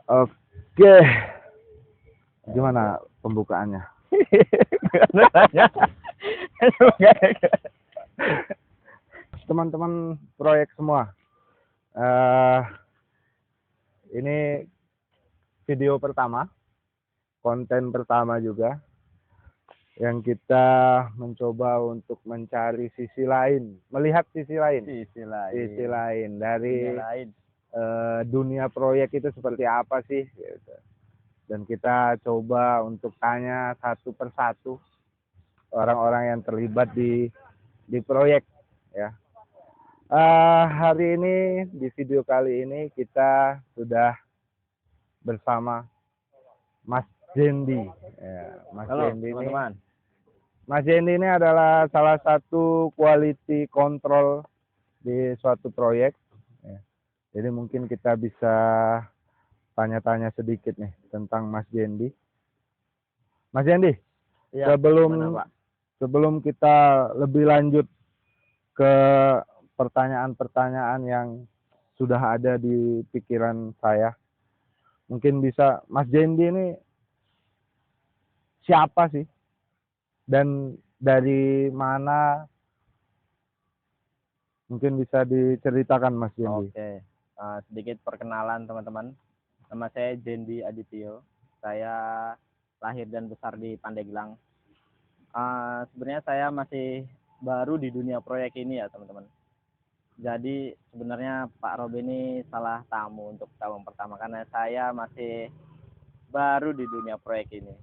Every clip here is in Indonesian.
Oke, gimana pembukaannya? Teman-teman proyek semua, eh ini video pertama, konten pertama juga, yang kita mencoba untuk mencari sisi lain, melihat sisi lain dari dunia proyek itu seperti apa sih, gitu. Dan kita coba untuk tanya satu persatu orang-orang yang terlibat di proyek, ya. Hari ini di video kali ini kita sudah bersama Mas Jendi. Ya, Halo teman-teman. Mas Jendi ini adalah salah satu quality control di suatu proyek. Ya. Jadi mungkin kita bisa tanya-tanya sedikit nih tentang Mas Jendi. Mas Jendi, Ya, sebelum kita lebih lanjut ke pertanyaan-pertanyaan yang sudah ada di pikiran saya, mungkin bisa Mas Jendi ini siapa sih? Dan dari mana? Mungkin bisa diceritakan Mas Jendi. Oke, sedikit perkenalan teman-teman. Nama saya Jendi Adityo. Saya lahir dan besar di Pandeglang. Sebenarnya saya masih baru di dunia proyek ini ya teman-teman. Jadi sebenarnya Pak Rob ini salah tamu untuk tahun pertama karena saya masih baru di dunia proyek ini.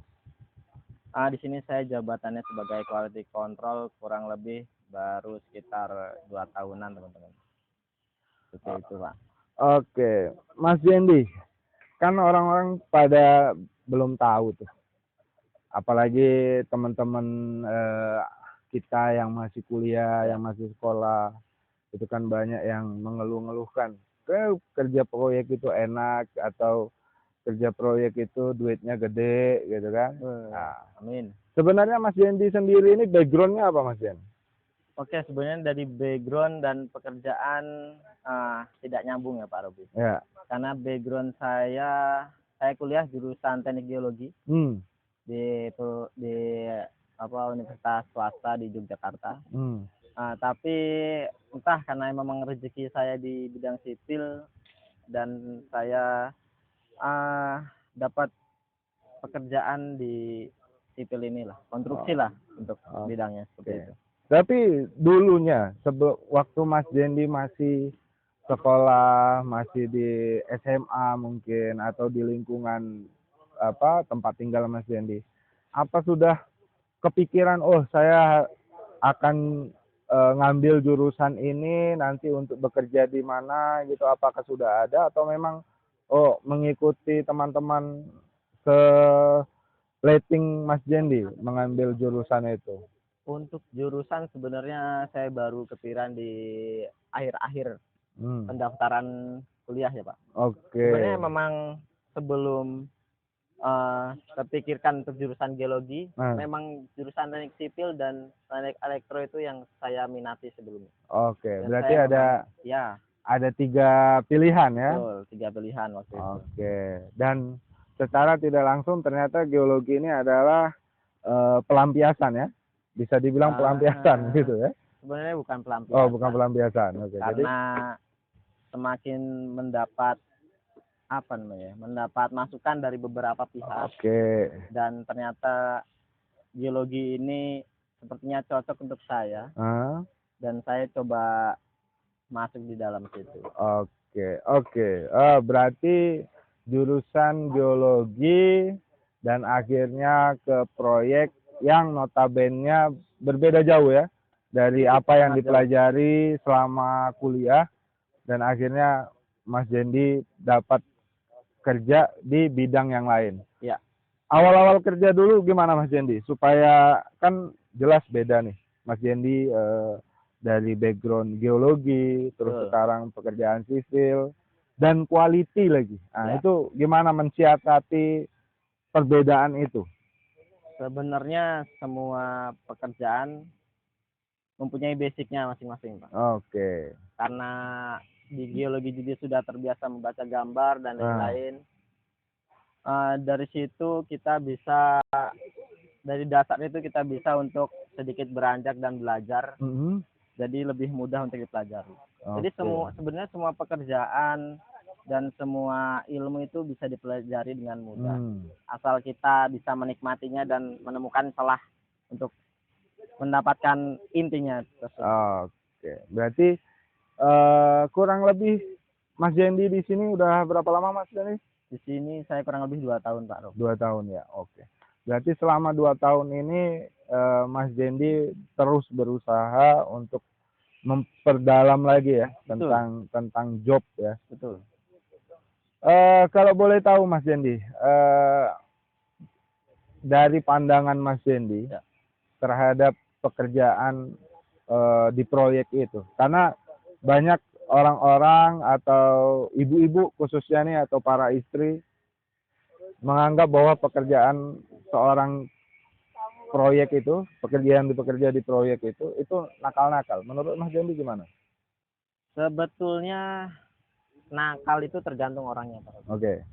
Di sini saya jabatannya sebagai quality control kurang lebih baru sekitar 2 tahunan teman-teman. Seperti itu Pak. Oke, Mas Jendi, kan orang-orang pada belum tahu tuh, apalagi teman-teman kita yang masih kuliah, yang masih sekolah, itu kan banyak yang mengeluh-ngeluhkan kerja proyek itu enak atau kerja proyek itu duitnya gede gitu kan. Nah, Amin. sebenarnya Mas Jendi sendiri ini backgroundnya apa Mas Jendi? Oke, sebenarnya dari background dan pekerjaan tidak nyambung ya Pak Robi. Ya. Karena background saya kuliah jurusan teknik geologi di universitas swasta di Yogyakarta. Tapi entah karena memang rezeki saya di bidang sipil dan saya dapat pekerjaan di sipil inilah, konstruksi lah untuk bidangnya seperti itu. Tapi dulunya waktu Mas Jendi masih sekolah, masih di SMA mungkin atau di lingkungan tempat tinggal Mas Jendi, apa sudah kepikiran saya akan ngambil jurusan ini nanti untuk bekerja di mana gitu, apakah sudah ada atau memang mengikuti teman-teman rating Mas Jendi mengambil jurusan itu? Untuk jurusan sebenarnya saya baru kepikiran di akhir-akhir pendaftaran kuliah ya Pak. Oke. Sebenarnya memang sebelum terpikirkan untuk jurusan geologi, memang jurusan teknik sipil dan teknik elektro itu yang saya minati sebelumnya. Oke, berarti ada ada 3 pilihan ya? Betul, 3 pilihan waktu itu. Oke, dan secara tidak langsung ternyata geologi ini adalah pelampiasan ya? Bisa dibilang pelampiasan gitu ya? Sebenarnya bukan pelampiasan. Oh, bukan pelampiasan. Oke. Karena semakin mendapat mendapat masukan dari beberapa pihak. Oke. Dan ternyata geologi ini sepertinya cocok untuk saya. Dan saya coba masuk di dalam situ. Oke. Berarti jurusan geologi dan akhirnya ke proyek yang notabene berbeda jauh ya dari apa yang dipelajari selama kuliah, dan akhirnya Mas Jendi dapat kerja di bidang yang lain. Ya. Awal-awal kerja dulu gimana Mas Jendi? Supaya kan jelas beda nih Mas Jendi dari background geologi, terus sekarang pekerjaan sipil dan quality lagi. Nah, itu gimana mensiasati perbedaan itu? Sebenarnya semua pekerjaan mempunyai basicnya masing-masing Pak. Karena di geologi juga sudah terbiasa membaca gambar dan lain-lain. Dari situ kita bisa, dari dasar itu kita bisa untuk sedikit beranjak dan belajar, Mhm. jadi lebih mudah untuk dipelajari. Jadi Oke. sebenarnya semua pekerjaan dan semua ilmu itu bisa dipelajari dengan mudah, Hmm. asal kita bisa menikmatinya dan menemukan celah untuk mendapatkan intinya tersebut. Oke. Berarti kurang lebih Mas Jendi di sini udah berapa lama Mas Jendi? Di sini saya kurang lebih 2 tahun, Pak Rob. 2 tahun ya. Oke. Berarti selama 2 tahun ini Mas Jendi terus berusaha untuk memperdalam lagi ya Betul, tentang job ya. betul. Kalau boleh tahu Mas Jendi, dari pandangan Mas Jendi Ya, terhadap pekerjaan di proyek itu, karena banyak orang-orang atau ibu-ibu khususnya nih atau para istri menganggap bahwa pekerjaan seorang proyek itu, bekerja di proyek itu nakal-nakal. Menurut Mas Jendi gimana? sebetulnya nakal itu tergantung orangnya, Pak Rob. Oke.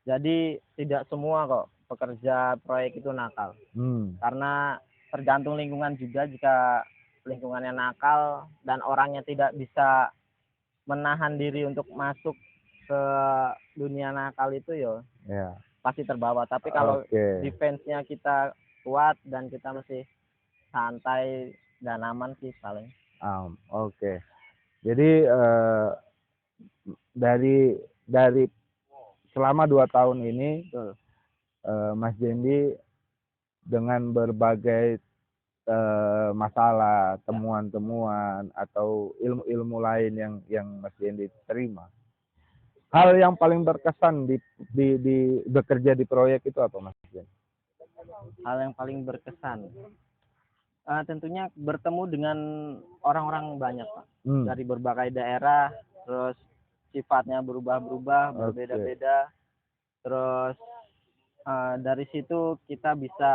Jadi tidak semua kok pekerja proyek itu nakal. Hmm. Karena tergantung lingkungan juga, jika lingkungannya nakal dan orangnya tidak bisa menahan diri untuk masuk ke dunia nakal itu, yo Ya. pasti terbawa. Tapi kalau Oke. defense-nya kita kuat dan kita masih santai dan aman sih paling. Oke. Jadi dari selama 2 tahun ini Betul. Mas Jendi dengan berbagai masalah, Ya. temuan-temuan atau ilmu-ilmu lain yang Mas Jendi terima. Hal yang paling berkesan di bekerja di proyek itu apa Mas Jendi? Hal yang paling berkesan, tentunya bertemu dengan orang-orang banyak, Pak. Hmm. Dari berbagai daerah, terus sifatnya berubah-ubah, Oke. berbeda-beda. Terus dari situ kita bisa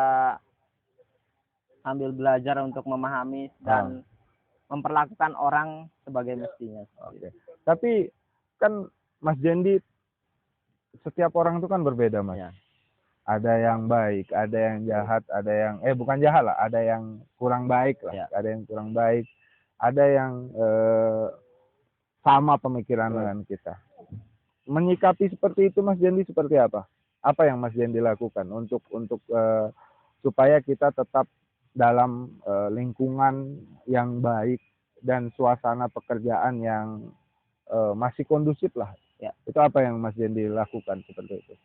sambil belajar untuk memahami dan memperlakukan orang sebagai mestinya. Oke. Tapi kan Mas Jendi, setiap orang itu kan berbeda Mas. Ya, Ada yang baik, ada yang jahat, ada yang bukan jahat lah, ada yang kurang baik lah, ya. ada yang kurang baik, ada yang sama pemikiran dengan kita. Menyikapi seperti itu Mas Jendi seperti apa? Apa yang Mas Jendi lakukan untuk supaya kita tetap dalam lingkungan yang baik dan suasana pekerjaan yang masih kondusif lah. Ya. Itu apa yang Mas Jendi lakukan seperti itu?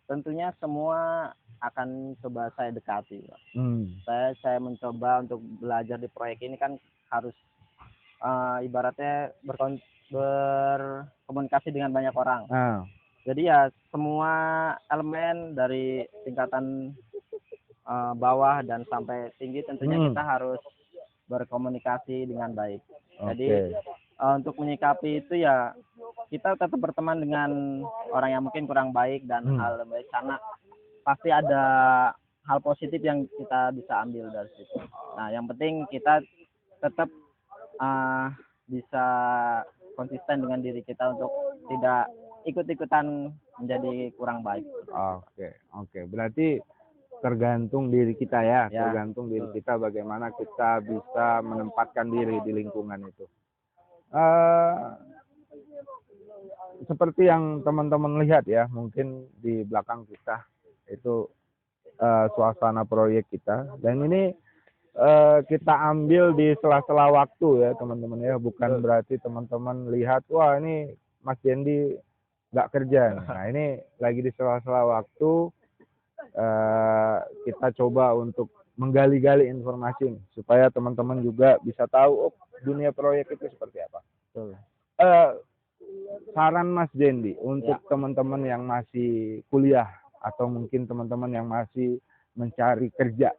Tentunya semua akan coba saya dekati, Pak. Hmm. Saya mencoba untuk belajar di proyek ini kan harus ibaratnya berkomunikasi dengan banyak orang. Nah, Jadi ya semua elemen dari tingkatan bawah dan sampai tinggi tentunya kita harus berkomunikasi dengan baik. Jadi untuk menyikapi itu ya kita tetap berteman dengan orang yang mungkin kurang baik dan hal baik, karena pasti ada hal positif yang kita bisa ambil dari situ. Nah, yang penting kita tetap bisa konsisten dengan diri kita untuk tidak ikut-ikutan menjadi kurang baik. Oke. Berarti tergantung diri kita ya, Ya, tergantung diri kita bagaimana kita bisa menempatkan diri di lingkungan itu. Seperti yang teman-teman lihat ya, mungkin di belakang kita itu suasana proyek kita, dan ini kita ambil di sela-sela waktu ya teman-teman ya, bukan berarti teman-teman lihat wah ini Mas Jendi nggak kerja. Nah ini lagi di sela-sela waktu kita coba untuk menggali-gali informasi supaya teman-teman juga bisa tahu dunia proyek itu seperti apa. Betul. Saran Mas Jendi untuk teman-teman yang masih kuliah atau mungkin teman-teman yang masih mencari kerja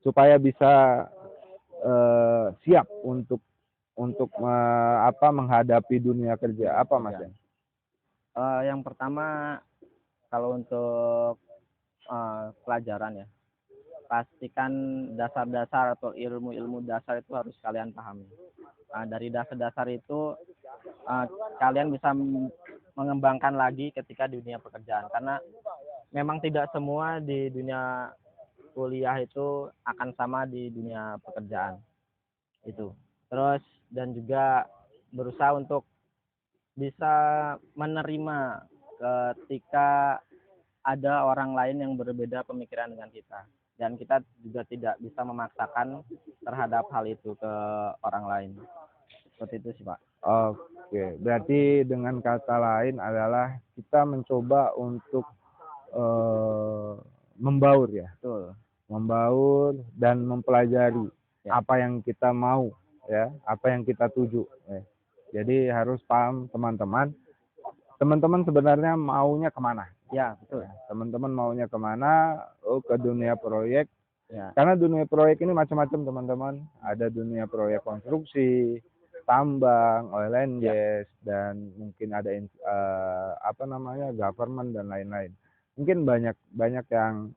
supaya bisa siap untuk menghadapi dunia kerja, apa Mas Jendi? Yang pertama, kalau untuk pelajaran ya, pastikan dasar-dasar atau ilmu-ilmu dasar itu harus kalian pahami. Dari dasar-dasar itu kalian bisa mengembangkan lagi ketika di dunia pekerjaan, karena memang tidak semua di dunia kuliah itu akan sama di dunia pekerjaan itu. Terus dan juga berusaha untuk bisa menerima ketika ada orang lain yang berbeda pemikiran dengan kita, dan kita juga tidak bisa memaksakan terhadap hal itu ke orang lain. Seperti itu sih, Pak. Oke, berarti dengan kata lain adalah kita mencoba untuk membaur ya, Betul. membaur dan mempelajari Ya. apa yang kita mau ya, apa yang kita tuju. Jadi harus paham teman-teman sebenarnya maunya kemana. Ya, betul. Teman-teman maunya kemana? Oh, ke dunia proyek. Ya. Karena dunia proyek ini macam-macam teman-teman. Ada dunia proyek konstruksi, tambang, oil and gas, dan mungkin ada government dan lain-lain. Mungkin banyak yang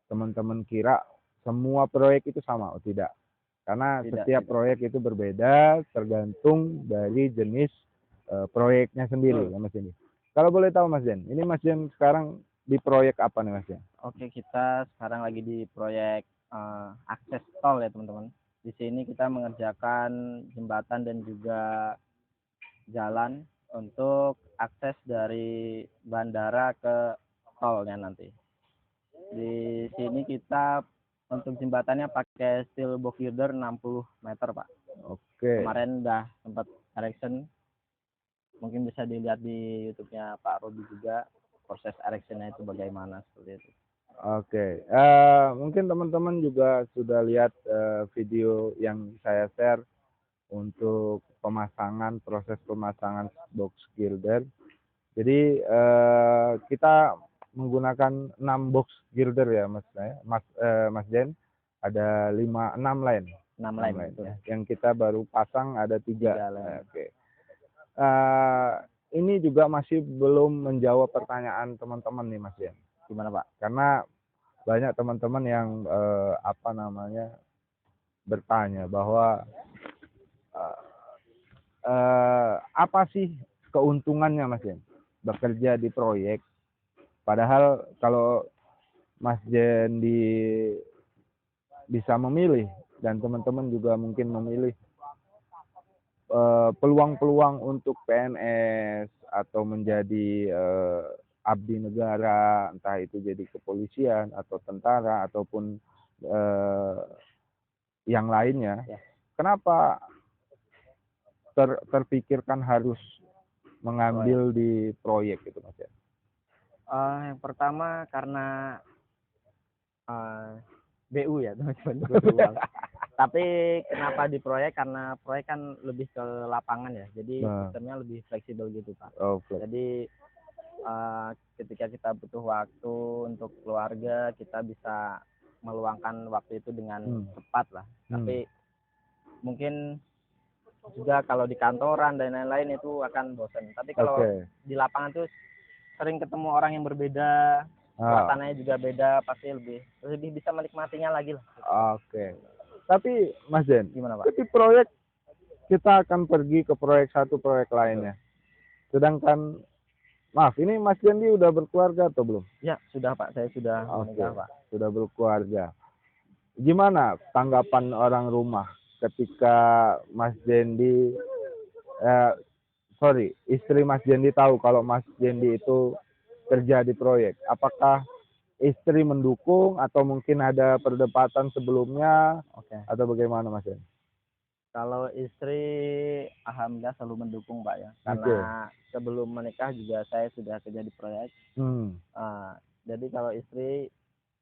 teman-teman kira semua proyek itu sama, oh tidak. Karena setiap proyek itu berbeda tergantung dari jenis proyeknya sendiri, ya Mas Dendi. Kalau boleh tahu Mas Den, ini Mas Den sekarang di proyek apa nih Mas Den? Oke, kita sekarang lagi di proyek akses tol ya teman-teman. Di sini kita mengerjakan jembatan dan juga jalan untuk akses dari bandara ke tolnya nanti. Di sini kita untuk jembatannya pakai steel box girder 60 meter, Pak. Oke. Kemarin udah sempat erection. Mungkin bisa dilihat di YouTube-nya Pak Robi juga, proses erectionnya itu bagaimana, seperti itu. Oke. Mungkin teman-teman juga sudah lihat video yang saya share untuk proses pemasangan box girder. Jadi kita menggunakan 6 box girder ya Mas Den. Ada 6 line. 6 line. Ya. Yang kita baru pasang ada 3. Oke. Ini juga masih belum menjawab pertanyaan teman-teman nih Mas Den. Gimana Pak? Karena banyak teman-teman yang bertanya bahwa apa sih keuntungannya Mas Den bekerja di proyek, padahal kalau Mas Den bisa memilih dan teman-teman juga mungkin memilih peluang-peluang untuk PNS atau menjadi abdi negara, entah itu jadi kepolisian atau tentara ataupun yang lainnya. Ya. Kenapa terpikirkan harus mengambil di proyek itu Mas ya? Yang pertama karena BU ya teman-teman. Tapi kenapa di proyek? Karena proyek kan lebih ke lapangan ya, jadi sistemnya lebih fleksibel gitu Pak. Jadi ketika kita butuh waktu untuk keluarga, kita bisa meluangkan waktu itu dengan cepat lah. Tapi mungkin juga kalau di kantoran dan lain-lain itu akan bosan. Tapi kalau di lapangan tuh sering ketemu orang yang berbeda, suasananya juga beda, pasti lebih bisa menikmatinya lagi lah. Oke. Tapi Mas Den, gimana Pak? Di proyek kita akan pergi ke proyek satu proyek lainnya. Sedangkan maaf, ini Mas Dendi udah berkeluarga atau belum? Ya, sudah Pak. Saya sudah menikah Pak. Sudah berkeluarga. Gimana tanggapan orang rumah ketika Mas Dendi istri Mas Dendi tahu kalau Mas Dendi itu kerja di proyek? Apakah istri mendukung atau mungkin ada perdebatan sebelumnya? Atau bagaimana Mas Den? Kalau istri alhamdulillah selalu mendukung Pak ya, karena sebelum menikah juga saya sudah kerja di proyek. Jadi kalau istri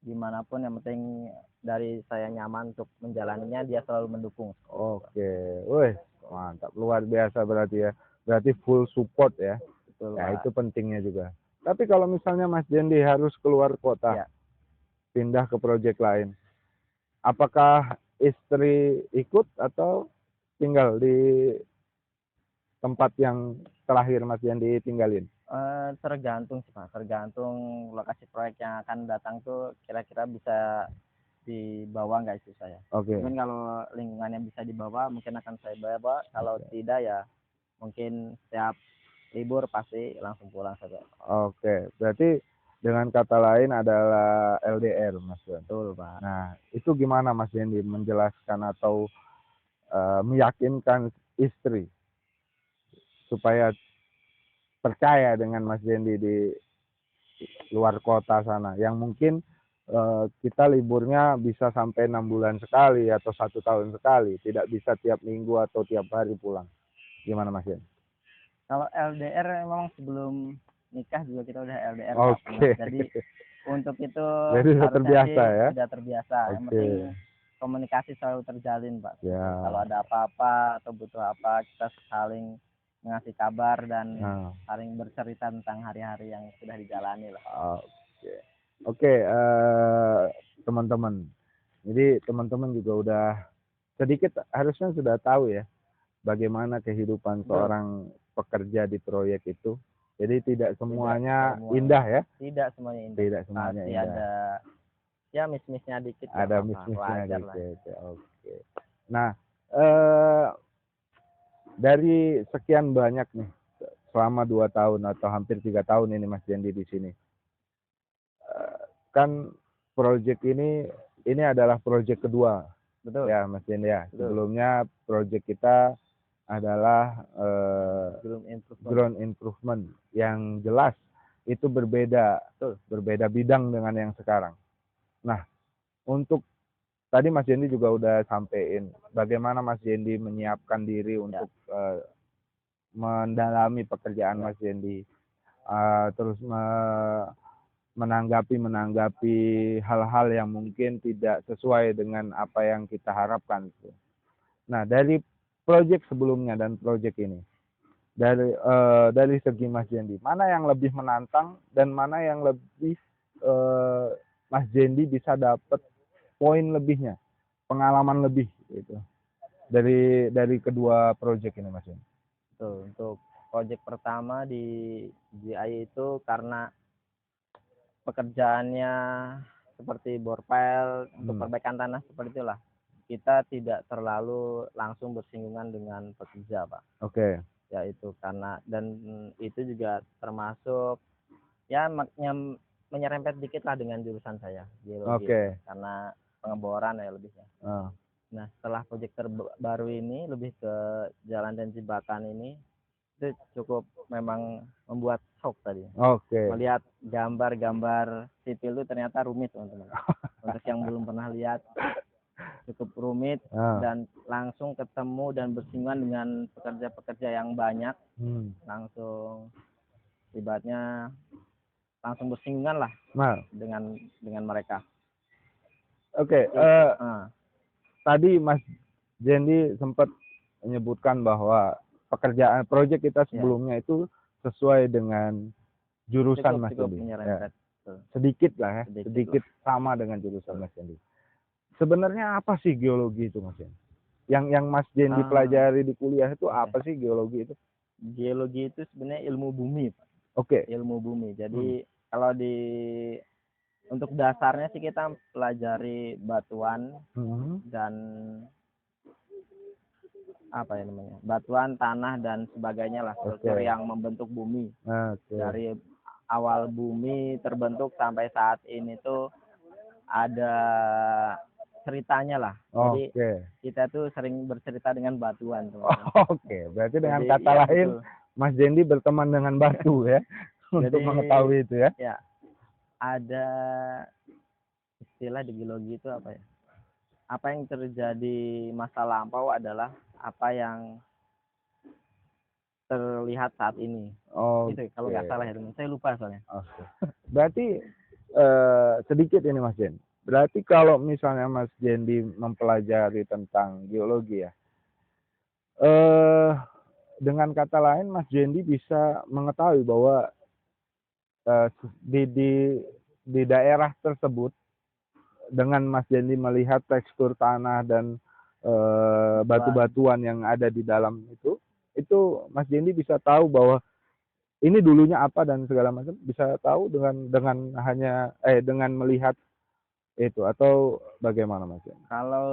dimanapun yang penting dari saya nyaman untuk menjalaninya, dia selalu mendukung. Oke, wih mantap, luar biasa berarti ya. Berarti full support ya. Betul, ya Pak. Itu pentingnya juga. Tapi kalau misalnya Mas Dendi harus keluar kota, pindah ke proyek lain, apakah istri ikut atau tinggal di tempat yang terakhir Mas Dendi tinggalin? Tergantung sih Pak, tergantung lokasi proyek yang akan datang tuh kira-kira bisa dibawa nggak istri saya. Mungkin kalau lingkungannya bisa dibawa, mungkin akan saya bawa. Kalau tidak ya mungkin setiap libur pasti langsung pulang saja. Oke, berarti dengan kata lain adalah LDR, Mas Yon. Betul, Pak. Nah, itu gimana Mas Dendi menjelaskan atau meyakinkan istri supaya percaya dengan Mas Dendi di luar kota sana, yang mungkin kita liburnya bisa sampai 6 bulan sekali atau 1 tahun sekali, tidak bisa tiap minggu atau tiap hari pulang. Gimana Mas Dendi? Kalau LDR memang sebelum nikah juga kita udah LDR, Pak. Oke. Jadi untuk itu Jadi sudah harusnya terbiasa sih ya? sudah terbiasa. Yang Oke. penting komunikasi selalu terjalin, Pak. Ya. Kalau ada apa-apa atau butuh apa, kita saling mengasih kabar dan Nah, saling bercerita tentang hari-hari yang sudah dijalani lah. oke. Oke, teman-teman. Jadi teman-teman juga udah sedikit harusnya sudah tahu ya bagaimana kehidupan Betul. seorang pekerja di proyek itu. Jadi tidak semuanya semua. indah ya. Tidak semuanya indah. Tidak semuanya Pasti indah. ada ya miss-missnya dikit. Ada nggak apa-apa, miss-missnya wajar lah. dikit. Oke. Nah, dari sekian banyak nih selama 2 tahun atau hampir 3 tahun ini Mas Dendi di sini. Kan proyek ini adalah proyek kedua Betul. ya Mas Dendi ya. Betul. Sebelumnya proyek kita adalah Ground ground improvement yang jelas itu berbeda, berbeda bidang dengan yang sekarang. Nah, untuk tadi Mas Dendi juga udah sampein bagaimana Mas Dendi menyiapkan diri untuk mendalami pekerjaan Mas Dendi, terus menanggapi hal-hal yang mungkin tidak sesuai dengan apa yang kita harapkan. Nah, dari proyek sebelumnya dan proyek ini, dari segi Mas Dendi, mana yang lebih menantang dan mana yang lebih Mas Dendi bisa dapat poin lebihnya, pengalaman lebih gitu dari kedua proyek ini Mas Dendi? Betul. Untuk proyek pertama di GI itu karena pekerjaannya seperti borpel untuk perbaikan tanah seperti itulah, kita tidak terlalu langsung bersinggungan dengan pekerja, Pak. Oke. Ya itu karena dan itu juga termasuk ya menyerempet dikit lah dengan jurusan saya geologi. Oke. Karena pengeboran ya lebihnya. Nah, setelah proyek terbaru ini lebih ke jalan dan jembatan ini, itu cukup memang membuat shock tadi. Oke. Melihat gambar-gambar sipil itu ternyata rumit, teman-teman. Untuk yang belum pernah lihat, cukup rumit dan langsung ketemu dan bersinggungan dengan pekerja-pekerja yang banyak. Langsung ibaratnya langsung bersinggungan lah dengan mereka. Oke. Tadi Mas Dendi sempat menyebutkan bahwa pekerjaan proyek kita sebelumnya itu sesuai dengan jurusan Mas Dendi. Ya. Sedikit lah ya, sedikit sama dengan jurusan Mas Dendi. Sebenarnya apa sih geologi itu Mas Dendi? Yang Mas Dendi pelajari di kuliah itu apa sih geologi itu? Geologi itu sebenarnya ilmu bumi, Pak. Oke. Ilmu bumi. Jadi kalau untuk dasarnya sih kita pelajari batuan dan apa ya namanya, batuan, tanah dan sebagainya lah, struktur yang membentuk bumi. Dari awal bumi terbentuk sampai saat ini tuh ada ceritanya lah. Jadi kita tuh sering bercerita dengan batuan, teman-teman. Oke, berarti dengan kata lain Mas Dendi berteman dengan batu ya untuk mengetahui itu ya. Ya, ada istilah di geologi itu apa ya? Apa yang terjadi masa lampau adalah apa yang terlihat saat ini. Itu kalau nggak salah ya teman. Saya lupa soalnya. Berarti sedikit ini Mas Dendi. Berarti kalau misalnya Mas Dendi mempelajari tentang geologi ya, dengan kata lain Mas Dendi bisa mengetahui bahwa di daerah tersebut, dengan Mas Dendi melihat tekstur tanah dan batu-batuan yang ada di dalam itu Mas Dendi bisa tahu bahwa ini dulunya apa dan segala macam, bisa tahu dengan hanya dengan melihat itu, atau bagaimana Mas Dendi? Kalau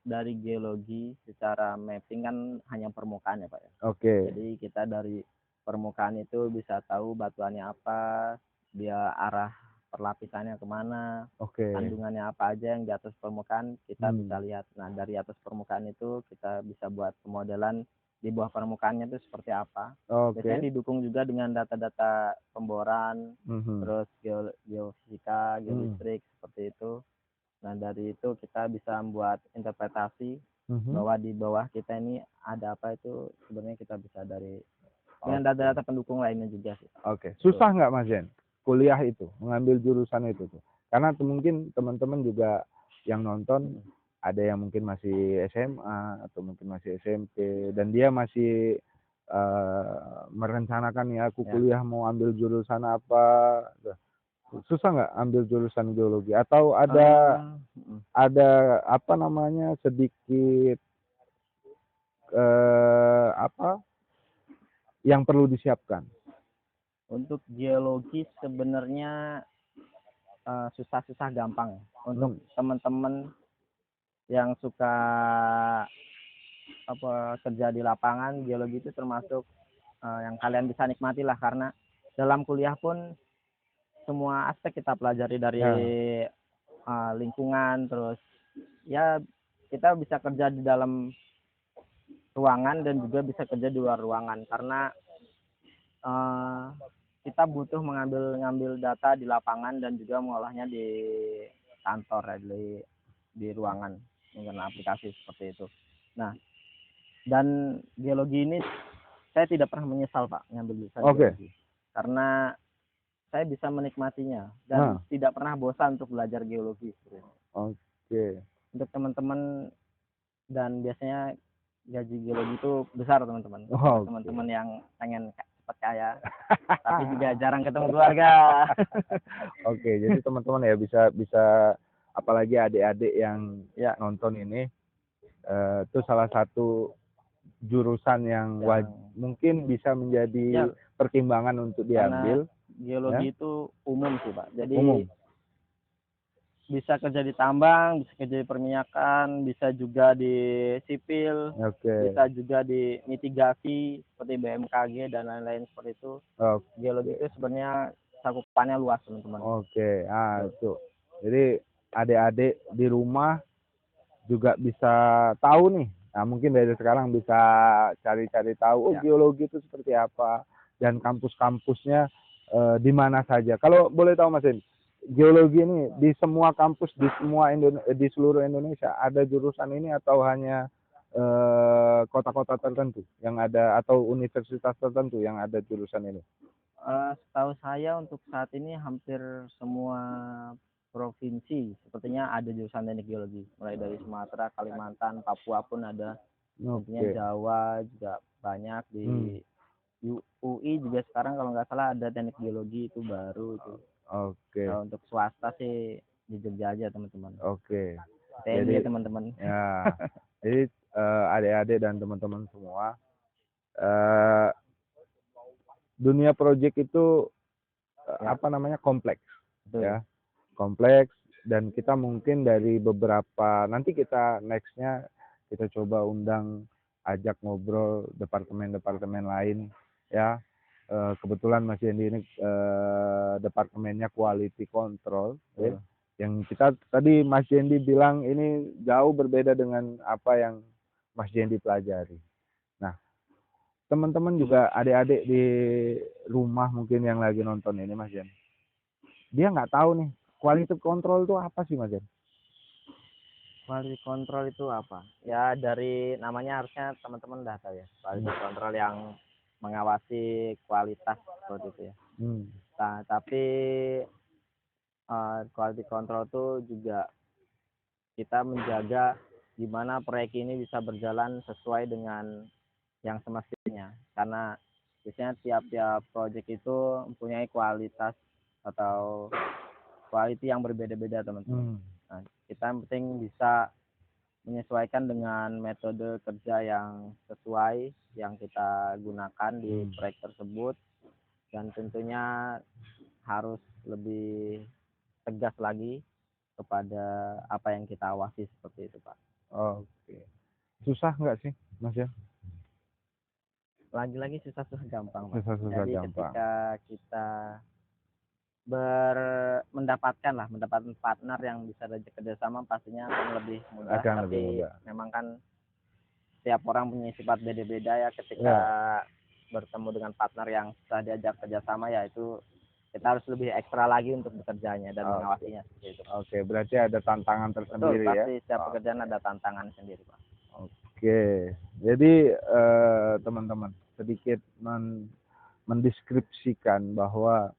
dari geologi secara mapping kan hanya permukaan ya Pak ya. Oke. Jadi kita dari permukaan itu bisa tahu batuannya apa, dia arah perlapisannya kemana, Oke. kandungannya apa aja yang di atas permukaan kita bisa Hmm. lihat. Nah, dari atas permukaan itu kita bisa buat pemodelan di bawah permukaannya itu seperti apa. Biasanya Oke. didukung juga dengan data-data pemboran, Mhm. terus geofisika, Mhm. geolistrik seperti itu. Nah, dari itu kita bisa membuat interpretasi Mhm. bahwa di bawah kita ini ada apa, itu sebenarnya kita bisa dari dengan Oke. data-data pendukung lainnya juga sih. Oke. Betul. Susah nggak Mas Jen kuliah itu, mengambil jurusan itu tuh? Karena mungkin teman-teman juga yang nonton Mm. ada yang mungkin masih SMA atau mungkin masih SMP dan dia masih merencanakan ya aku Ya. kuliah mau ambil jurusan apa. Susah nggak ambil jurusan geologi atau Mm. ada apa namanya sedikit apa yang perlu disiapkan? Untuk geologi sebenarnya susah-susah gampang. Hmm. Untuk teman-teman yang suka apa kerja di lapangan, geologi itu termasuk yang kalian bisa nikmati lah, karena dalam kuliah pun semua aspek kita pelajari dari Ya. lingkungan, terus ya kita bisa kerja di dalam ruangan dan juga bisa kerja di luar ruangan, karena eh, kita butuh ngambil data di lapangan dan juga mengolahnya di kantor ya, di ruangan menggunakan aplikasi seperti itu. Nah, dan geologi ini saya tidak pernah menyesal Pak ngambil jurusan Oke. geologi, karena saya bisa menikmatinya dan Nah, tidak pernah bosan untuk belajar geologi. oke. Untuk teman-teman, dan biasanya gaji geologi itu besar teman-teman, untuk Oke. teman-teman yang pengen cepat kaya tapi juga jarang ketemu keluarga. Oke, jadi teman-teman ya bisa bisa apalagi adik-adik yang Ya, nonton ini itu salah satu jurusan yang yang mungkin bisa menjadi ya, pertimbangan untuk karena diambil ya, geologi itu umum sih Pak, jadi umum. bisa kerja di tambang, bisa kerja di perminyakan, bisa juga di sipil, Oke. bisa juga di mitigasi seperti BMKG dan lain-lain seperti itu. Geologi Oke. itu sebenarnya cakupannya luas teman-teman. Oke. Ah, Betul. itu. Jadi adik-adik di rumah juga bisa tahu nih. Nah, mungkin dari sekarang bisa cari-cari tahu, oh Ya. geologi itu seperti apa dan kampus-kampusnya di mana saja. Kalau boleh tahu Mas, geologi ini di semua kampus di seluruh Indonesia ada jurusan ini atau hanya kota-kota tertentu yang ada atau universitas tertentu yang ada jurusan ini? Setahu saya untuk saat ini hampir semua provinsi sepertinya ada jurusan teknik geologi, mulai dari Sumatera, Kalimantan, Papua pun ada. Tentunya Oke. Jawa juga banyak, di Hmm. UI juga sekarang kalau nggak salah ada teknik geologi itu baru itu. Oke. Kalau untuk swasta sih di Jogja aja teman-teman. Oke. TNI Jadi ya teman-teman. ya, jadi adik-adik dan teman-teman semua, eh, dunia project itu Ya, apa namanya kompleks, betul. ya, kompleks dan kita mungkin dari beberapa nanti kita nextnya kita coba undang ajak ngobrol departemen-departemen lain ya. Kebetulan Mas Yendi ini departemennya quality control ya. Betul. Yang kita tadi Mas Yendi bilang ini jauh berbeda dengan apa yang Mas Yendi pelajari. Nah, teman-teman juga adik-adik di rumah mungkin yang lagi nonton ini Mas Jen, dia nggak tahu nih quality control itu apa sih Mas Jen? Quality control itu apa? Ya dari namanya harusnya teman-teman udah tahu ya. Quality control yang mengawasi kualitas seperti itu ya. Hmm. Nah, tapi quality control itu juga kita menjaga gimana proyek ini bisa berjalan sesuai dengan yang semestinya. Karena biasanya tiap-tiap proyek itu mempunyai kualitas atau quality yang berbeda-beda teman-teman. Hmm. Nah, kita yang penting bisa menyesuaikan dengan metode kerja yang sesuai yang kita gunakan di proyek tersebut, dan tentunya harus lebih tegas lagi kepada apa yang kita awasi seperti itu Pak. Oke. Susah nggak sih Mas Jen? lagi-lagi susah-susah gampang, Pak. Susah-susah Jadi gampang. ketika kita mendapatkan partner yang bisa diajak kerjasama pastinya akan lebih mudah. Akan lebih Tapi mudah. memang kan setiap orang punya sifat beda-beda ya, ketika bertemu dengan partner yang susah diajak kerjasama ya itu kita harus lebih ekstra lagi untuk bekerjanya dan mengawasinya seperti itu. Oke, berarti ada tantangan Betul, tersendiri ya. pasti setiap pekerjaan ada tantangan sendiri, Pak. Oke, jadi teman-teman sedikit mendeskripsikan bahwa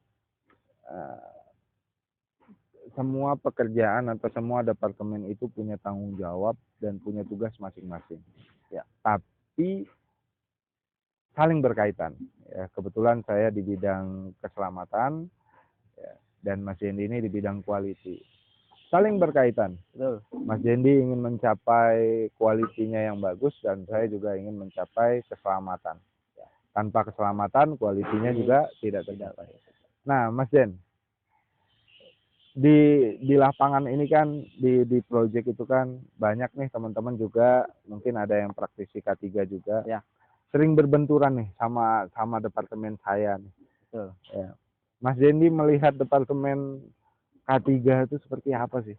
semua pekerjaan atau semua departemen itu punya tanggung jawab dan punya tugas masing-masing. Ya, tapi saling berkaitan. Ya, kebetulan saya di bidang keselamatan ya, dan Mas Yendi ini di bidang quality. Saling berkaitan. Betul. Mas Yendi ingin mencapai kualitinya yang bagus dan saya juga ingin mencapai keselamatan. Tanpa keselamatan, kualitinya juga tidak tercapai. Nah, Mas Jen, di lapangan ini kan di project itu kan banyak nih teman-teman juga, mungkin ada yang praktisi K3 juga. Ya. Sering berbenturan nih sama departemen saya nih. Betul. Ya. Mas Jendi melihat departemen K3 itu seperti apa sih?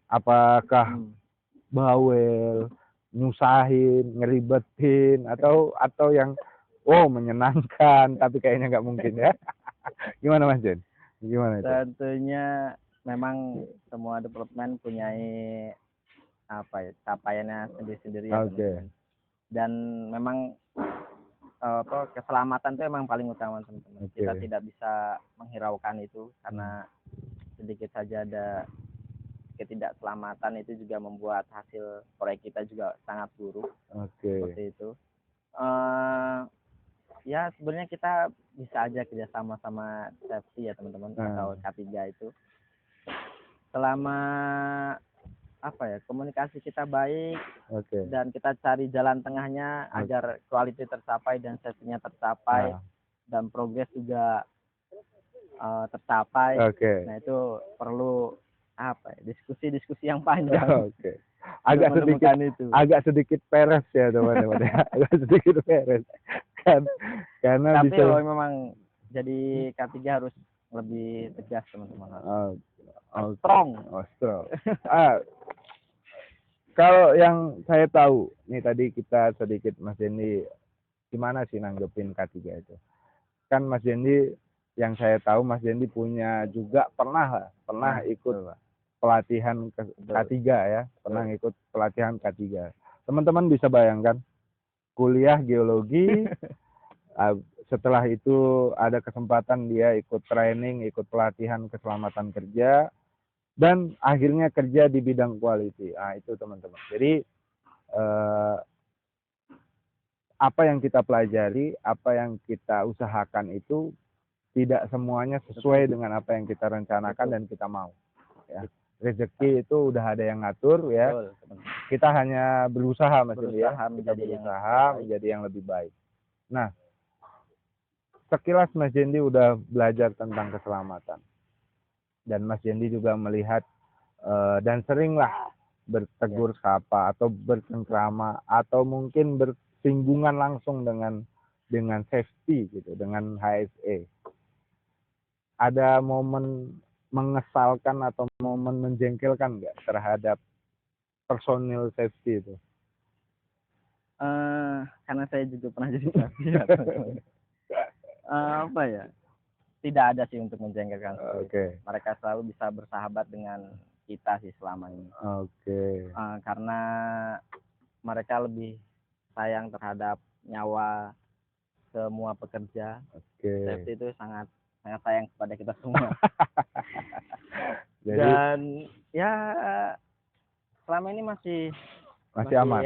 Apakah bawel, nyusahin, ngeribetin, atau yang menyenangkan tapi kayaknya nggak mungkin ya? Gimana Mas Jen? Gimana itu? Tentunya memang semua departemen punya capaiannya sendiri-sendiri ya, teman-teman. Dan memang keselamatan itu memang paling utama, teman-teman. Kita tidak bisa menghiraukan itu karena sedikit saja ada ketidakselamatan itu juga membuat hasil proyek kita juga sangat buruk. Seperti itu. Ya sebenarnya kita bisa aja kerjasama sama safety ya teman-teman, atau K3 itu. Selama komunikasi kita baik dan kita cari jalan tengahnya agar quality tercapai dan safety-nya tercapai dan progres juga tercapai. Nah itu perlu diskusi yang panjang. Agak sedikit peres ya teman-teman. Agak sedikit peres kan, karena tapi memang jadi K3 harus lebih tegas teman-teman. Strong. Kalau yang saya tahu nih, tadi kita sedikit Mas Jendi gimana sih nanggepin K3 itu. Kan Mas Jendi, yang saya tahu Mas Jendi punya juga pernah ikut pelatihan K3 ya, pernah ikut pelatihan K3. Teman-teman bisa bayangkan kuliah geologi setelah itu ada kesempatan dia ikut training, ikut pelatihan keselamatan kerja, dan akhirnya kerja di bidang quality. Nah itu teman-teman. Jadi apa yang kita pelajari, apa yang kita usahakan itu tidak semuanya sesuai dengan apa yang kita rencanakan dan kita mau. Ya. Rezeki itu udah ada yang ngatur ya. Kita hanya berusaha menjadi yang lebih baik. Nah, sekilas Mas Jendi udah belajar tentang keselamatan. Dan Mas Jendi juga melihat dan seringlah bertegur sapa atau bercengkrama atau mungkin bersinggungan langsung dengan safety gitu, dengan HSE. Ada momen mengesalkan atau momen menjengkelkan nggak terhadap personil safety itu? Karena saya juga pernah jadi safety tidak ada sih untuk menjengkelkan. Mereka selalu bisa bersahabat dengan kita sih selama ini. Karena mereka lebih sayang terhadap nyawa semua pekerja. Safety itu sangat sayang kepada kita semua. Dan ya selama ini masih aman.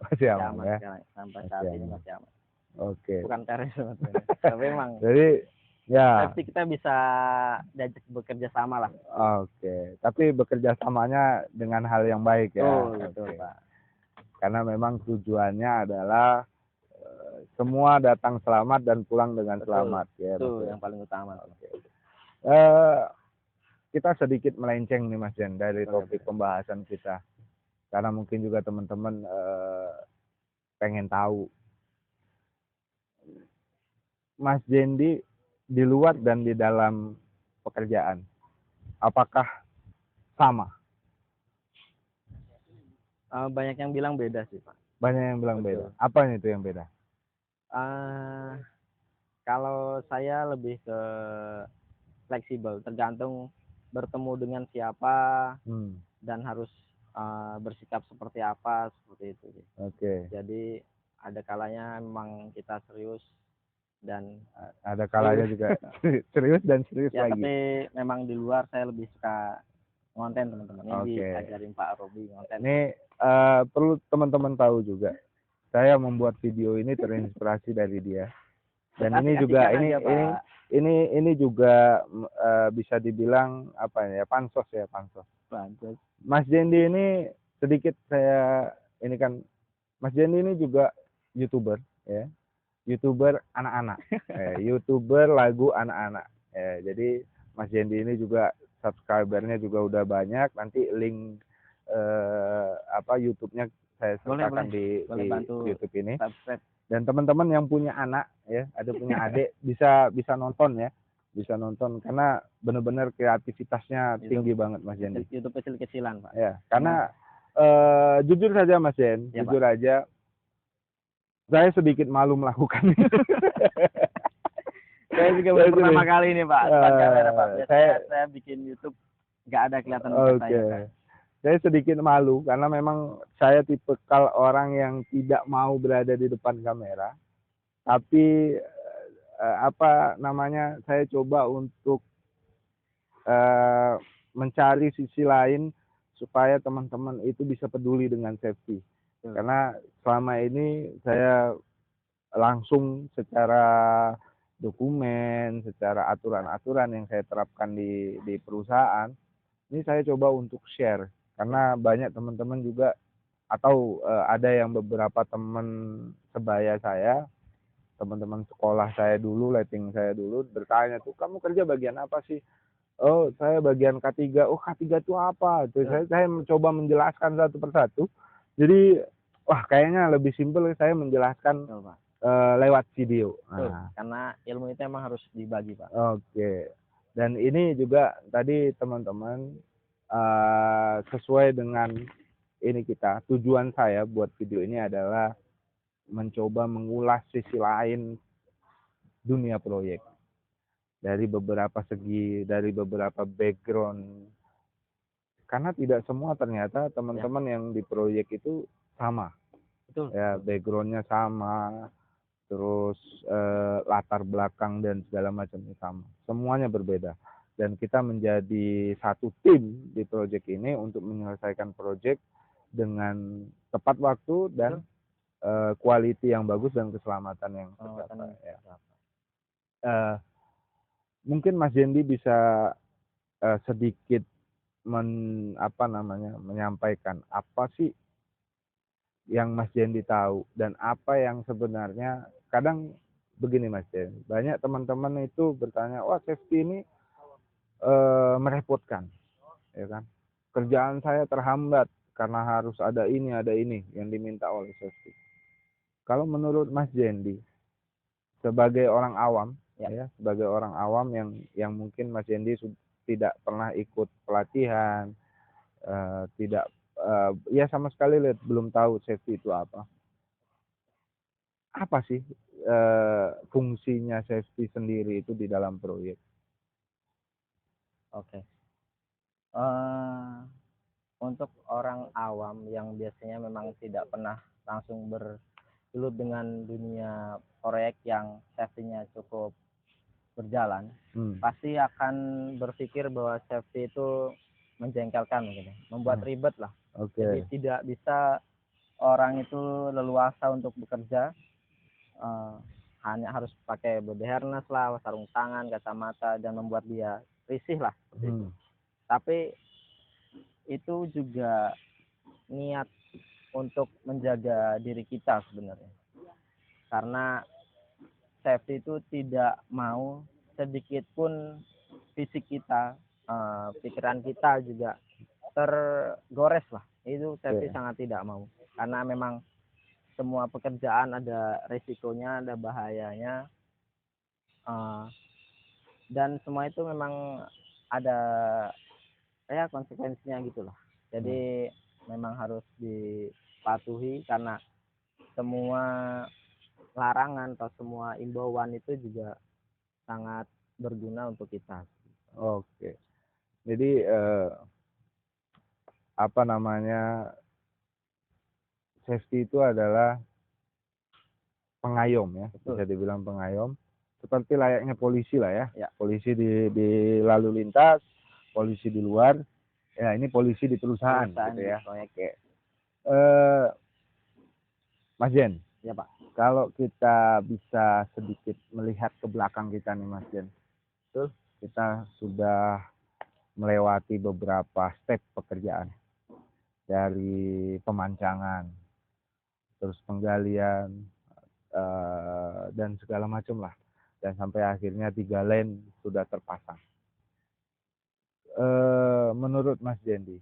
Masih aman ya. Sampai saat ini masih aman. Bukan teres sebetulnya. Tapi memang jadi ya safety kita bisa diajak bekerja sama lah. Tapi bekerja samanya dengan hal yang baik ya. Betul, Pak. Karena memang tujuannya adalah semua datang selamat dan pulang dengan selamat ya. Itu yang paling utama. Kita sedikit melenceng nih Mas Jen dari topik pembahasan kita. Karena mungkin juga teman-teman pengen tahu Mas Jendi di luar dan di dalam pekerjaan? Apakah sama? Banyak yang bilang beda sih, Pak. Banyak yang bilang Betul. beda. Apa itu yang beda? Eh, Kalau saya lebih ke fleksibel, tergantung bertemu dengan siapa Hmm, dan harus bersikap seperti apa, seperti itu sih. oke. Jadi ada kalanya memang kita serius dan Ada kalanya juga serius dan serius ya, lagi. tapi memang di luar saya lebih suka ngonten, teman-teman. Ini Oke. diajarin Pak Robi ngonten. Ini perlu teman-teman tahu juga. Saya membuat video ini terinspirasi dari dia. Dan ini juga Asik-asikan aja, Pak. ini juga bisa dibilang apa ya, pansos ya, pansos. Bagus. Mas Jendi ini sedikit saya ini kan, Mas Jendi ini juga YouTuber ya. YouTuber anak-anak. YouTuber lagu anak-anak. Jadi Mas Jendi ini juga subscribernya juga udah banyak. Nanti link YouTube-nya saya sertakan di bantu YouTube ini. subscribe. Dan teman-teman yang punya anak ya, ada punya adik bisa nonton ya. Bisa nonton karena benar-benar kreativitasnya tinggi banget Mas Jendi. YouTube kecil-kecilan, Pak. Ya, karena jujur saja Mas Jen, Ya, jujur aja saya sedikit malu melakukan itu. Saya juga baru pertama kali ini, Pak, depan kamera, Pak. Biasanya saya bikin YouTube nggak ada kelihatan muka saya, Pak. Saya sedikit malu karena memang saya tipikal orang yang tidak mau berada di depan kamera. Tapi saya coba untuk mencari sisi lain supaya teman-teman itu bisa peduli dengan safety. Karena selama ini saya langsung secara dokumen, secara aturan-aturan yang saya terapkan di perusahaan, ini saya coba untuk share. Karena banyak teman-teman juga atau ada yang beberapa teman sebaya saya, teman-teman sekolah saya dulu, letting saya dulu bertanya tuh, kamu kerja bagian apa sih? Oh, saya bagian K3. Oh, K3 itu apa? Tuh, saya mencoba menjelaskan satu persatu. Jadi, wah kayaknya lebih simpel saya menjelaskan lewat video. Nah. Karena ilmu itu emang harus dibagi, Pak. Oke. Dan ini juga tadi teman-teman sesuai dengan ini tujuan saya buat video ini adalah mencoba mengulas sisi lain dunia proyek. Dari beberapa segi, dari beberapa background. Karena tidak semua ternyata teman-teman yang di proyek itu sama. Betul. Ya, backgroundnya sama, terus latar belakang dan segala macamnya sama. Semuanya berbeda. Dan kita menjadi satu tim di proyek ini untuk menyelesaikan proyek dengan tepat waktu dan quality yang bagus dan keselamatan yang tercapai. Mungkin Mas Jendi bisa sedikit menyampaikan apa sih yang Mas Jendi tahu dan apa yang sebenarnya kadang begini Mas Jendi, banyak teman-teman itu bertanya, wah safety ini merepotkan, ya kan? Kerjaan saya terhambat karena harus ada ini yang diminta oleh safety. Kalau menurut Mas Jendi sebagai orang awam, sebagai orang awam yang mungkin Mas Jendi tidak pernah ikut pelatihan, tidak ya sama sekali belum tahu safety itu apa. Apa sih fungsinya safety sendiri itu di dalam proyek? Oke. Untuk orang awam yang biasanya memang tidak pernah langsung bergelut dengan dunia proyek yang safety-nya cukup berjalan, pasti akan berpikir bahwa safety itu menjengkelkan mungkin, membuat ribet lah. Jadi tidak bisa orang itu leluasa untuk bekerja, hanya harus pakai body harness lah, sarung tangan, kacamata, dan membuat dia risih lah. Tapi itu juga niat untuk menjaga diri kita sebenarnya, karena safety itu tidak mau sedikit pun fisik kita, pikiran kita juga tergores lah. Itu safety sangat tidak mau, karena memang semua pekerjaan ada resikonya, ada bahayanya. Eh, dan semua itu memang ada ya konsekuensinya gitu loh. Jadi memang harus dipatuhi karena semua larangan atau semua imbauan itu juga sangat berguna untuk kita. Oke. Jadi apa namanya, safety itu adalah pengayom ya, Betul. bisa dibilang pengayom. Seperti layaknya polisi lah ya. Ya. Polisi di lalu lintas, polisi di luar. Ya, ini polisi di perusahaan gitu di ya. proyek. Oke. Mas Jen, Ya Pak. kalau kita bisa sedikit melihat ke belakang kita nih Mas Jen, tuh kita sudah melewati beberapa step pekerjaan dari pemancangan, terus penggalian, dan segala macam lah, dan sampai akhirnya 3 lane sudah terpasang. Menurut Mas Jendi,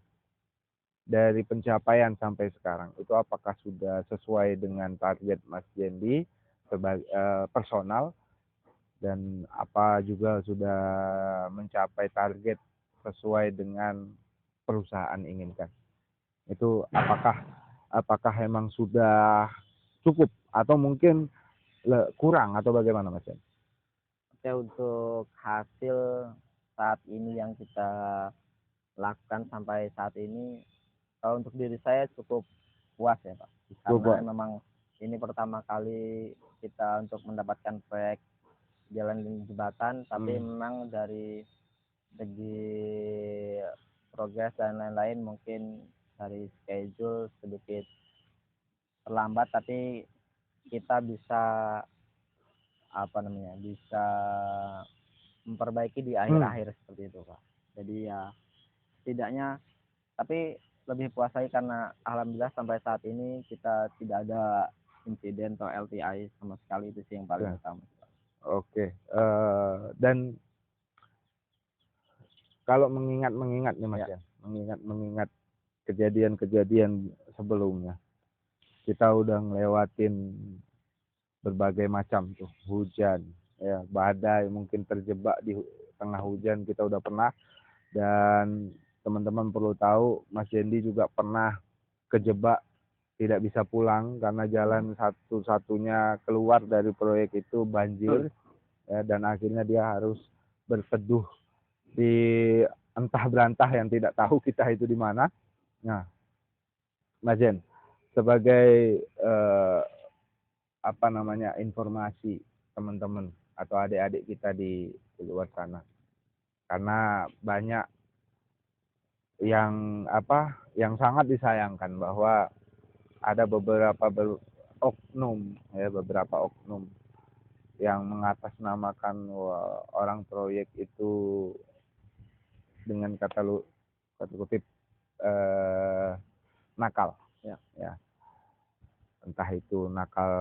dari pencapaian sampai sekarang itu apakah sudah sesuai dengan target Mas Jendi sebagai personal, dan apa juga sudah mencapai target sesuai dengan perusahaan inginkan? Itu apakah emang sudah cukup atau mungkin kurang atau bagaimana Mas Jen? Oke, untuk hasil saat ini yang kita lakukan sampai saat ini, kalau untuk diri saya cukup puas ya Pak, karena memang ini pertama kali kita untuk mendapatkan proyek jalan jembatan, tapi memang dari segi progres dan lain-lain mungkin dari schedule sedikit terlambat, tapi kita bisa bisa memperbaiki di akhir-akhir seperti itu Pak. Jadi ya setidaknya, tapi lebih puas lagi karena alhamdulillah sampai saat ini kita tidak ada insiden atau LTI sama sekali, itu sih yang paling utama. Oke. Dan kalau mengingat nih Mas ya, mengingat kejadian-kejadian sebelumnya, kita udah ngelewatin berbagai macam tuh, hujan, ya, badai, mungkin terjebak di tengah hujan kita udah pernah. Dan teman-teman perlu tahu, Mas Jendi juga pernah kejebak tidak bisa pulang karena jalan satu-satunya keluar dari proyek itu banjir, ya, dan akhirnya dia harus berteduh di entah berantah yang tidak tahu kita itu di mana. Nah, Mas Jen, sebagai informasi teman-teman atau adik-adik kita di luar sana, karena banyak yang sangat disayangkan bahwa ada beberapa oknum yang mengatasnamakan orang proyek itu dengan kata kutip nakal, ya, entah itu nakal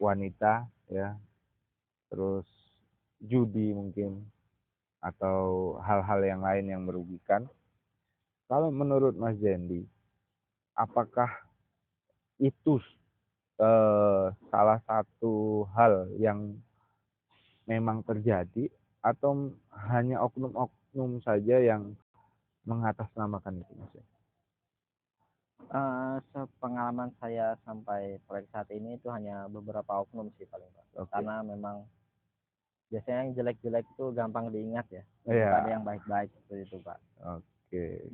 wanita, ya, terus judi mungkin, atau hal-hal yang lain yang merugikan. Kalau menurut Mas Jendi, apakah itu salah satu hal yang memang terjadi atau hanya oknum-oknum saja yang mengatasnamakan itu, Mas? Sepengalaman saya sampai proyek saat ini itu hanya beberapa oknum sih paling Pak. Karena memang biasanya yang jelek-jelek itu gampang diingat ya. Tidak ada yang baik-baik seperti itu Pak.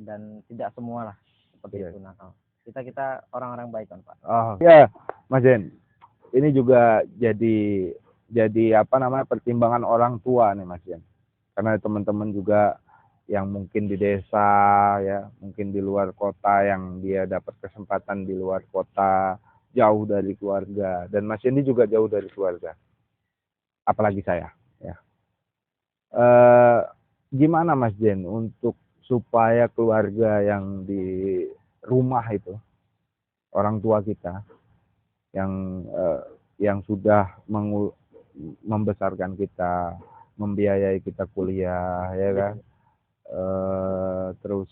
Dan tidak semua lah seperti itu nakal. Kita orang-orang baik kan Pak. Oh ya, Mas Jen. Ini juga jadi pertimbangan orang tua nih Mas Jen. Karena teman-teman juga yang mungkin di desa, ya, mungkin di luar kota, yang dia dapat kesempatan di luar kota, jauh dari keluarga, dan Mas Yendi juga jauh dari keluarga, apalagi saya, ya. Gimana Mas Jen untuk supaya keluarga yang di rumah itu, orang tua kita yang sudah membesarkan kita, membiayai kita kuliah, ya kan, terus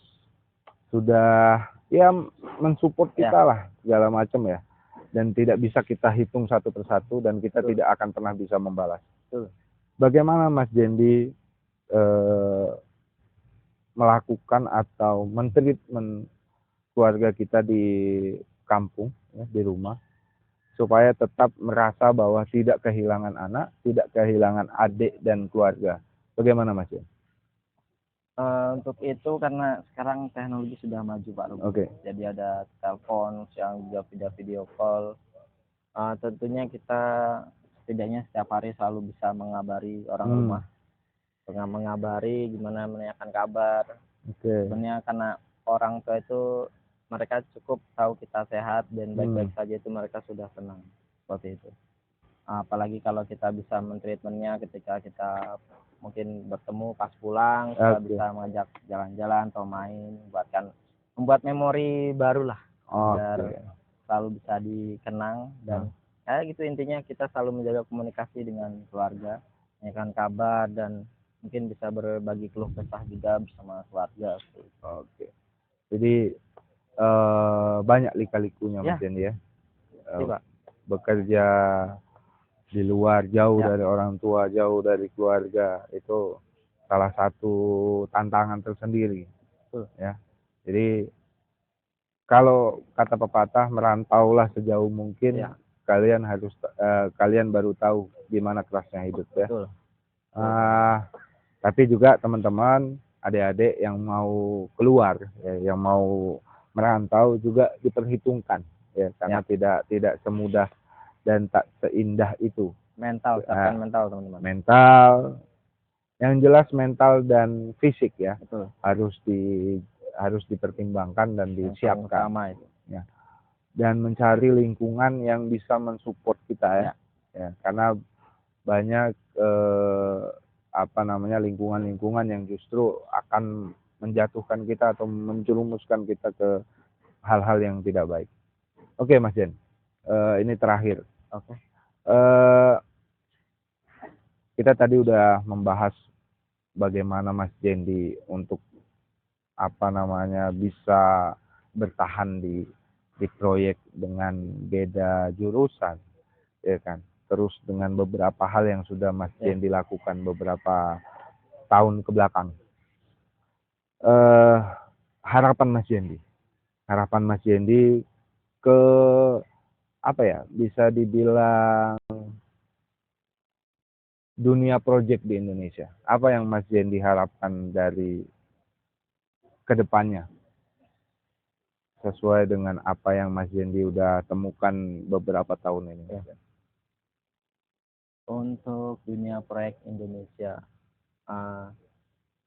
sudah ya mensupport kita lah segala macam, ya, dan tidak bisa kita hitung satu persatu dan kita Betul. tidak akan pernah bisa membalas. Betul. Bagaimana Mas Jendi melakukan atau mentreatment keluarga kita di kampung, ya, di rumah, supaya tetap merasa bahwa tidak kehilangan anak, tidak kehilangan adik dan keluarga. Bagaimana Mas Jendi? Untuk itu karena sekarang teknologi sudah maju Pak Ruben. Oke. Jadi ada telepon yang juga video call. Tentunya kita setidaknya setiap hari selalu bisa mengabari orang rumah, mengabari gimana, menanyakan kabar. Sebenarnya karena orang tua itu mereka cukup tahu kita sehat dan baik-baik saja, itu mereka sudah senang seperti itu. Apalagi kalau kita bisa mentreatmentnya ketika kita mungkin bertemu pas pulang, kita bisa mengajak jalan-jalan atau main, membuat memori baru lah, biar selalu bisa dikenang. Dan kayak gitu, intinya kita selalu menjaga komunikasi dengan keluarga, menanyakan kabar, dan mungkin bisa berbagi keluh kesah juga bersama keluarga. Oke. Jadi banyak lika-likunya Mas Jendi ya. Bekerja di luar, jauh dari orang tua, jauh dari keluarga, itu salah satu tantangan tersendiri. Ya. Jadi kalau kata pepatah, merantaulah sejauh mungkin, kalian baru tahu gimana kerasnya hidup ya. Tapi juga teman-teman, adik-adik yang mau keluar, ya, yang mau merantau juga diperhitungkan, ya, karena tidak semudah dan tak seindah itu. Mental, mental teman-teman. Mental, yang jelas mental dan fisik ya. Betul. harus dipertimbangkan dan disiapkan. Itu. Ya. Dan mencari lingkungan yang bisa mensupport kita ya. Ya, karena banyak lingkungan-lingkungan yang justru akan menjatuhkan kita atau menjerumuskan kita ke hal-hal yang tidak baik. Oke Mas Jen, ini terakhir. Kita tadi udah membahas bagaimana Mas Jendi untuk bisa bertahan di proyek dengan beda jurusan, ya kan. Terus dengan beberapa hal yang sudah Mas Jendi lakukan beberapa tahun ke belakang. Harapan Mas Jendi ke bisa dibilang dunia proyek di Indonesia. Apa yang Mas Jendi harapkan dari kedepannya? Sesuai dengan apa yang Mas Jendi udah temukan beberapa tahun ini. Untuk dunia proyek Indonesia,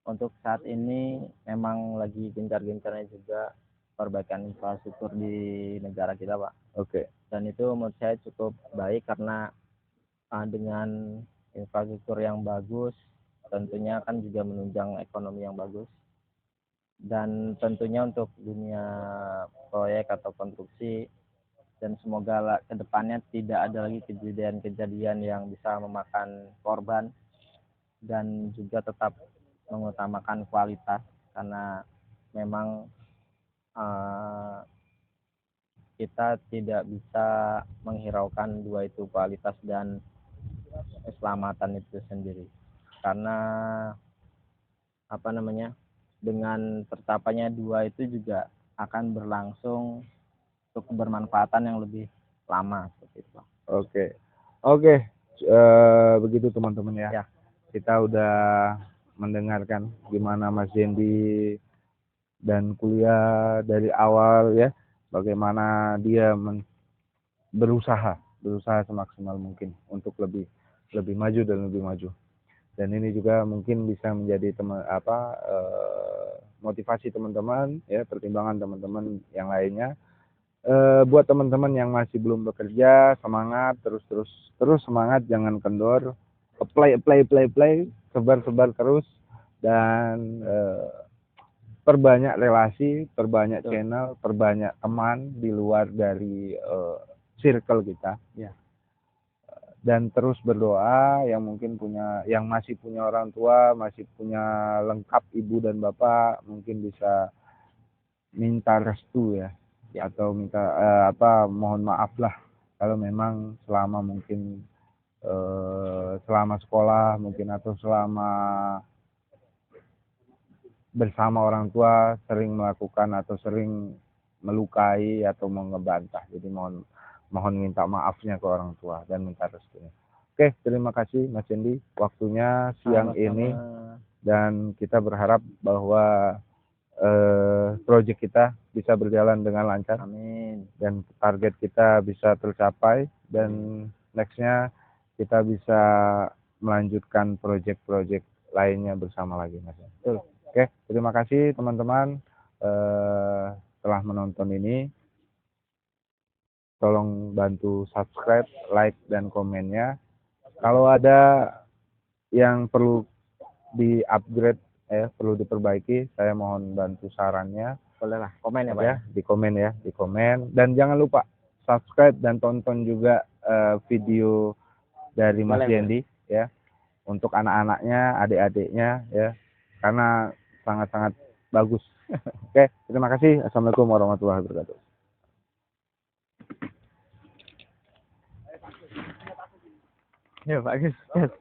untuk saat ini memang lagi gencar-gencarnya juga perbaikan infrastruktur di negara kita Pak. Dan itu menurut saya cukup baik karena dengan infrastruktur yang bagus tentunya kan juga menunjang ekonomi yang bagus. Dan tentunya untuk dunia proyek atau konstruksi, dan semoga kedepannya tidak ada lagi kejadian-kejadian yang bisa memakan korban, dan juga tetap mengutamakan kualitas karena memang kita tidak bisa menghiraukan dua itu, kualitas dan keselamatan itu sendiri. Karena dengan tercapainya dua itu juga akan berlangsung untuk kebermanfaatan yang lebih lama seperti itu. Oke. Begitu teman-teman ya. Kita udah mendengarkan gimana Mas Jendi dan kuliah dari awal ya, bagaimana dia berusaha semaksimal mungkin untuk lebih maju dan lebih maju. Dan ini juga mungkin bisa menjadi motivasi teman-teman ya, pertimbangan teman-teman yang lainnya. Buat teman-teman yang masih belum bekerja, semangat, terus semangat, jangan kendor, apply, sebar terus, dan perbanyak relasi, perbanyak channel, perbanyak teman di luar dari circle kita. Dan terus berdoa, yang masih punya orang tua, masih punya lengkap ibu dan bapak, mungkin bisa minta restu ya. Atau minta mohon maaf lah kalau memang selama mungkin selama sekolah mungkin atau selama bersama orang tua sering melakukan atau sering melukai atau mengebantah. Jadi mohon minta maafnya ke orang tua dan minta restunya. Oke, terima kasih Mas Dendi waktunya siang Sama-sama. ini, dan kita berharap bahwa proyek kita bisa berjalan dengan lancar Amin. dan target kita bisa tercapai, dan nextnya kita bisa melanjutkan proyek-proyek lainnya bersama lagi Mas. Betul. Oke, terima kasih teman-teman telah menonton ini. Tolong bantu subscribe, like, dan komennya. Kalau ada yang perlu di-upgrade, perlu diperbaiki, saya mohon bantu sarannya. Boleh lah, komen ya Pak ya. Di komen. Dan jangan lupa subscribe dan tonton juga video dari Mas Boleh, Dendi ya, untuk anak-anaknya, adik-adiknya ya, karena sangat-sangat bagus. Oke, terima kasih. Assalamualaikum warahmatullahi wabarakatuh. Ya bagus. Yes.